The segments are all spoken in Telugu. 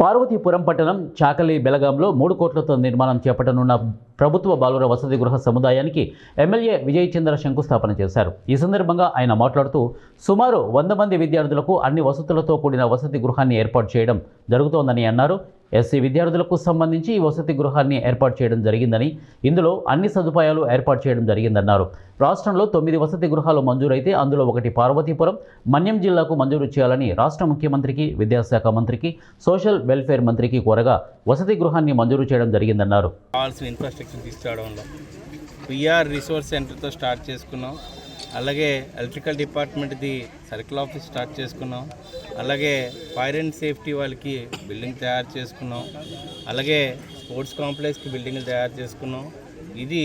పార్వతీపురం పట్టణం చాకలి బెలగాంలో 3 కోట్లతో నిర్మాణం చేపట్టనున్న ప్రభుత్వ బాలుర వసతి గృహ సముదాయానికి ఎమ్మెల్యే విజయ్ చంద్ర శంకుస్థాపన చేశారు. ఈ సందర్భంగా ఆయన మాట్లాడుతూ సుమారు 100 మంది విద్యార్థులకు అన్ని వసతులతో కూడిన వసతి గృహాన్ని ఏర్పాటు చేయడం జరుగుతోందని అన్నారు. ఎస్సీ విద్యార్థులకు సంబంధించి ఈ వసతి గృహాన్ని ఏర్పాటు చేయడం జరిగిందని, ఇందులో అన్ని సదుపాయాలు ఏర్పాటు చేయడం జరిగిందన్నారు. రాష్ట్రంలో 9 వసతి గృహాలు మంజూరైతే అందులో ఒకటి పార్వతీపురం, మన్యం జిల్లాకు మంజూరు చేయాలని రాష్ట్ర ముఖ్యమంత్రికి, విద్యాశాఖ మంత్రికి, సోషల్ వెల్ఫేర్ మంత్రికి కోరగా వసతి గృహాన్ని మంజూరు చేయడం జరిగిందన్నారు. కావాల్సిన ఇన్ఫ్రాస్ట్రక్చర్ తీసుకురావడంలో పిఆర్ రిసోర్స్ సెంటర్తో స్టార్ట్ చేసుకున్నాం. అలాగే ఎలక్ట్రికల్ డిపార్ట్మెంట్ది సర్కిల్ ఆఫీస్ స్టార్ట్ చేసుకున్నాం. అలాగే ఫైర్ అండ్ సేఫ్టీ వాళ్ళకి బిల్డింగ్ తయారు చేసుకున్నాం. అలాగే స్పోర్ట్స్ కాంప్లెక్స్కి బిల్డింగ్లు తయారు చేసుకున్నాం. ఇది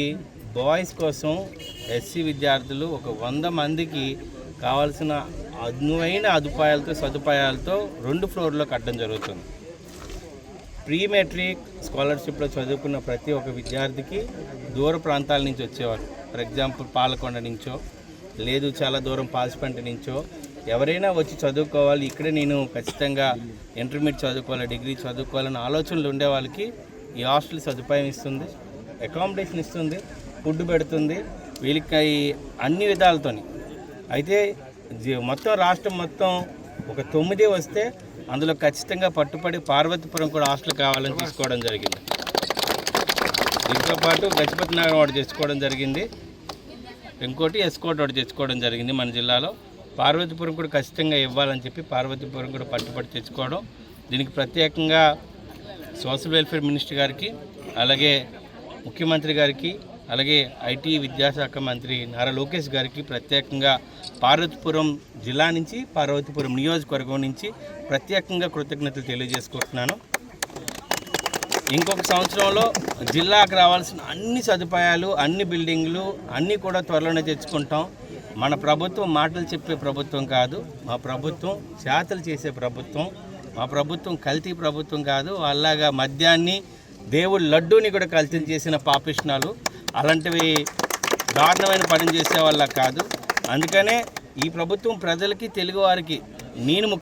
బాయ్స్ కోసం ఎస్సీ విద్యార్థులు ఒక 100 మందికి కావాల్సిన అనువైన సదుపాయాలతో 2 ఫ్లోర్లో కట్టడం జరుగుతుంది. ప్రీ మెట్రిక్ స్కాలర్షిప్లో చదువుకున్న ప్రతి ఒక్క విద్యార్థికి దూర ప్రాంతాల నుంచి వచ్చేవారు. ఫర్ ఎగ్జాంపుల్ పాలకొండ నుంచో, లేదు చాలా దూరం పాల్సిపంట నుంచో ఎవరైనా వచ్చి చదువుకోవాలి, ఇక్కడే నేను ఖచ్చితంగా ఇంటర్మీడియట్ చదువుకోవాలి, డిగ్రీ చదువుకోవాలన్న ఆలోచనలు ఉండే వాళ్ళకి ఈ హాస్టల్ సదుపాయం ఇస్తుంది, అకామిడేషన్ ఇస్తుంది, ఫుడ్ పెడుతుంది, వీళ్ళకి అన్ని విధాలతోని. అయితే మొత్తం రాష్ట్రం మొత్తం ఒక 9 వస్తే అందులో ఖచ్చితంగా పట్టుపడి పార్వతీపురం కూడా హాస్టల్ కావాలని తీసుకోవడం జరిగింది. దీంతో పాటు గజపతి నగరం ఒకటి తెచ్చుకోవడం జరిగింది, ఇంకోటి ఎస్కోట్ ఒకటి తెచ్చుకోవడం జరిగింది. మన జిల్లాలో పార్వతీపురం కూడా ఖచ్చితంగా ఇవ్వాలని చెప్పి పార్వతీపురం కూడా పట్టుపడి తెచ్చుకోవడం. దీనికి ప్రత్యేకంగా సోషల్ వెల్ఫేర్ మినిస్టర్ గారికి, అలాగే ముఖ్యమంత్రి గారికి, అలాగే ఐటీ విద్యాశాఖ మంత్రి నారా లోకేష్ గారికి ప్రత్యేకంగా పార్వతీపురం జిల్లా నుంచి, పార్వతీపురం నియోజకవర్గం నుంచి ప్రత్యేకంగా కృతజ్ఞతలు తెలియజేసుకుంటున్నాను. ఇంకొక సంవత్సరంలో జిల్లాకు రావాల్సిన అన్ని సదుపాయాలు, అన్ని బిల్డింగ్లు అన్నీ కూడా త్వరలోనే తెచ్చుకుంటాం. మన ప్రభుత్వం మాటలు చెప్పే ప్రభుత్వం కాదు, మా ప్రభుత్వం చేతలు చేసే ప్రభుత్వం. మా ప్రభుత్వం కల్తీ ప్రభుత్వం కాదు. అలాగా మద్యాన్ని, దేవుడి లడ్డూని కూడా కల్తీ చేసిన పాపిష్ణాలు, అలాంటివి దారుణమైన పని చేసే వాళ్ళ కాదు. అందుకనే ఈ ప్రభుత్వం ప్రజలకి, తెలుగు వారికి, నేను